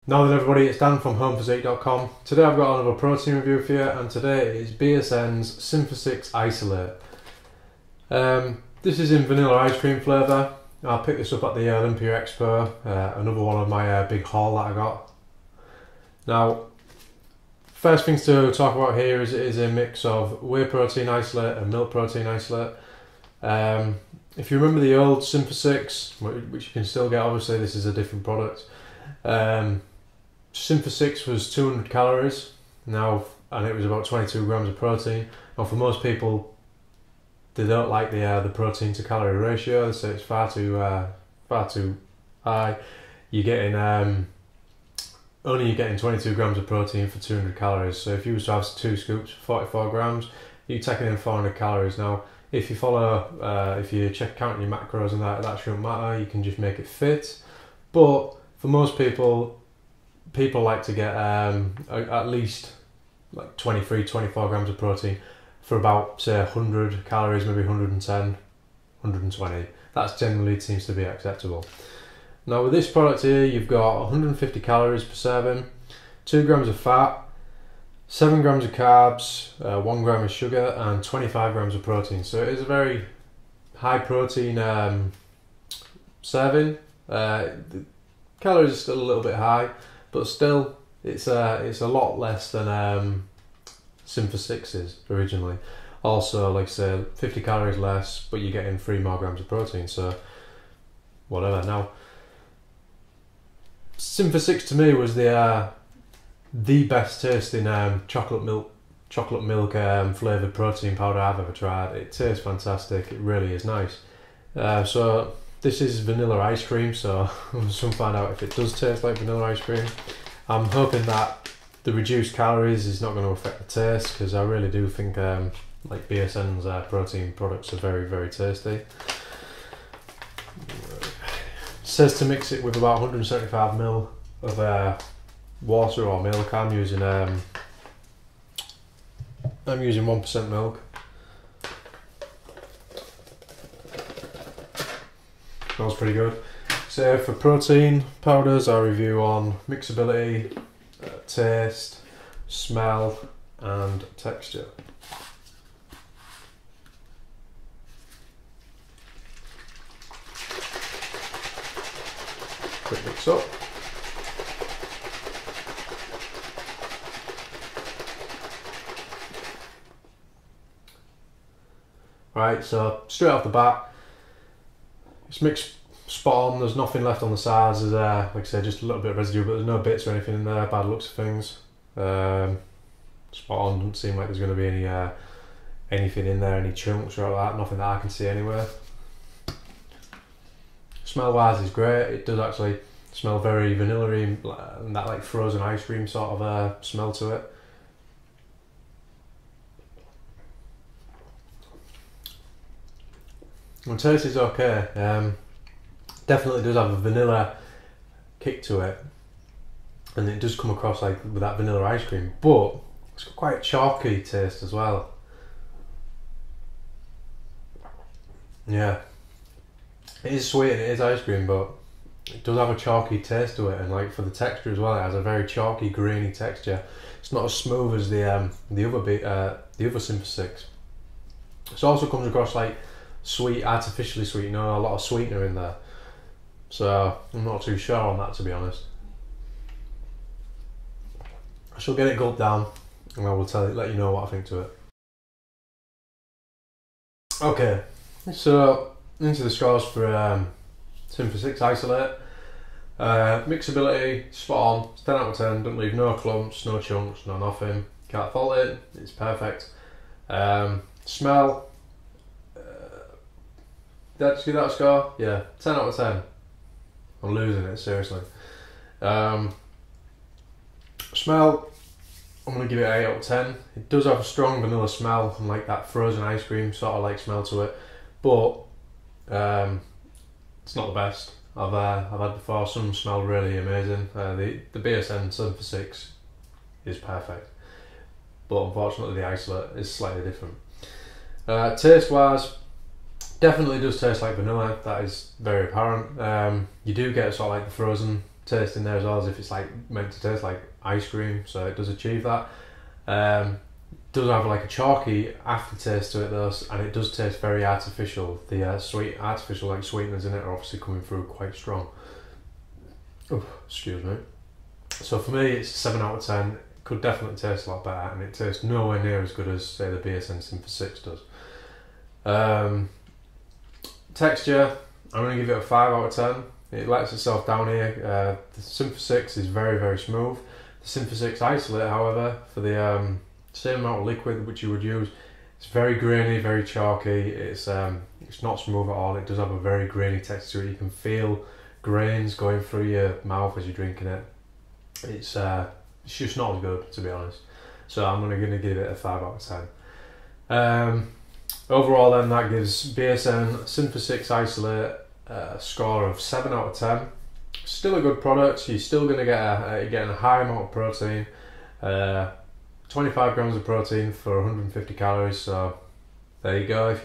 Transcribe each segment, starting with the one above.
Now then everybody, it's Dan from homephysique.com. Today I've got another protein review for you, and today is BSN's Syntha-6 Isolate. This is in vanilla ice cream flavour. I picked this up at the Olympia Expo, another one of my big haul that I got. Now, first things to talk about here is it is a mix of whey protein isolate and milk protein isolate. If you remember the old Syntha-6, which you can still get, obviously this is a different product. Syntha-6 was 200 calories now, and it was about 22 grams of protein. Now for most people, they don't like the protein to calorie ratio. They say it's far too high. You're getting only 22 grams of protein for 200 calories. So if you was to have 2 scoops, 44 grams, you're taking in 400 calories. Now, if you follow, if you counting your macros and that shouldn't matter. You can just make it fit. But for most people like to get at least like 23-24 grams of protein for about, say, 100 calories, maybe 110, 120. That generally seems to be acceptable. Now with this product here, you've got 150 calories per serving, 2 grams of fat, 7 grams of carbs, 1 gram of sugar, and 25 grams of protein. So it is a very high protein serving. The calories are still a little bit high, but still it's a lot less than Syntha-6's originally. Also, like I said, 50 calories less, but you're getting 3 more grams of protein, so whatever. Now, Syntha-6 to me was the best tasting chocolate milk flavoured protein powder I've ever tried. It tastes fantastic, it really is nice. So this is vanilla ice cream, so I'm just going to find out if it does taste like vanilla ice cream. I'm hoping that the reduced calories is not going to affect the taste, because I really do think like BSN's protein products are very, very tasty. It says to mix it with about 175 ml of water or milk. I'm using 1% milk. Smells pretty good. So for protein powders, I review on mixability, taste, smell, and texture. Quick mix up. Right, so straight off the bat, it's mixed spot on. There's nothing left on the sides. There's like I said, just a little bit of residue, but there's no bits or anything in there. Bad looks of things. Spot on. Doesn't seem like there's going to be any anything in there, any chunks or like that. Nothing that I can see anywhere. Smell wise is great. It does actually smell very vanilla-y and that like frozen ice cream sort of smell to it. The taste is okay. Definitely does have a vanilla kick to it, and it does come across like with that vanilla ice cream, but it's got quite a chalky taste as well. Yeah, it is sweet and it is ice cream, but it does have a chalky taste to it, and like for the texture as well, it has a very chalky, grainy texture. It's not as smooth as the other Syntha-6. It also comes across like sweet, artificially sweet, a lot of sweetener in there. So I'm not too sure on that, to be honest. I shall get it gulped down, and I will let you know what I think to it. Okay, so into the scores for Syntha-6 Isolate. Mixability, spot on. It's 10 out of 10. Don't leave no clumps, no chunks, no nothing. Can't fault it. It's perfect. Smell. Did I just give that a score? Yeah, 10 out of 10. I'm losing it, seriously. Smell, I'm going to give it 8 out of 10. It does have a strong vanilla smell and like that frozen ice cream sort of like smell to it, but it's not the best I've had before. Some smell really amazing. The BSN Syntha-6 is perfect, but unfortunately the Isolate is slightly different. Taste wise, definitely does taste like vanilla. That is very apparent. You do get sort of like the frozen taste in there as well, as if it's like meant to taste like ice cream, so it does achieve that. Does have like a chalky aftertaste to it though, and it does taste very artificial. The artificial like sweeteners in it are obviously coming through quite strong. Oh, excuse me. So for me, it's a 7 out of 10. It could definitely taste a lot better, and it tastes nowhere near as good as say the BSN Syntha-6 does. Texture, I'm going to give it a 5 out of 10. It lets itself down here. The Syntha-6 is very, very smooth. The Syntha-6 Isolate, however, for the same amount of liquid which you would use, it's very grainy, very chalky. It's not smooth at all. It does have a very grainy texture. You can feel grains going through your mouth as you're drinking it. It's just not as good, to be honest. So I'm going to give it a 5 out of 10. Overall then, that gives BSN Syntha-6 Isolate a score of 7 out of 10. Still a good product. You're still going to get getting a high amount of protein. 25 grams of protein for 150 calories. So there you go. If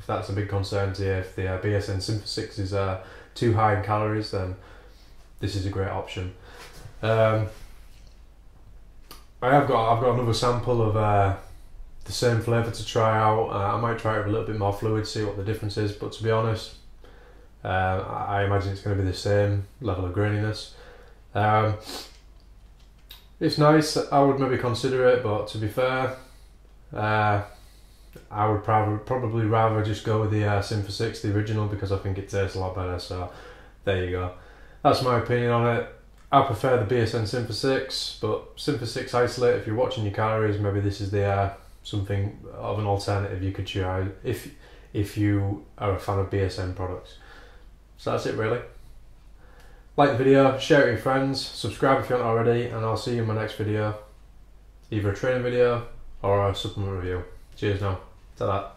that's a big concern to you, if the BSN Syntha-6 is too high in calories, then this is a great option. I've got another sample of the same flavour to try out. I might try it with a little bit more fluid, see what the difference is, but to be honest, I imagine it's going to be the same level of graininess. It's nice. I would maybe consider it, but to be fair, I would probably rather just go with the Syntha-6, the original, because I think it tastes a lot better. So there you go. That's my opinion on it. I prefer the BSN Syntha-6, but Syntha-6 Isolate, if you're watching your calories, maybe this is the something of an alternative you could try if you are a fan of BSN products. So that's it really. Like the video, share it with your friends, subscribe if you haven't already, and I'll see you in my next video. Either a training video or a supplement review. Cheers now. Ta-da.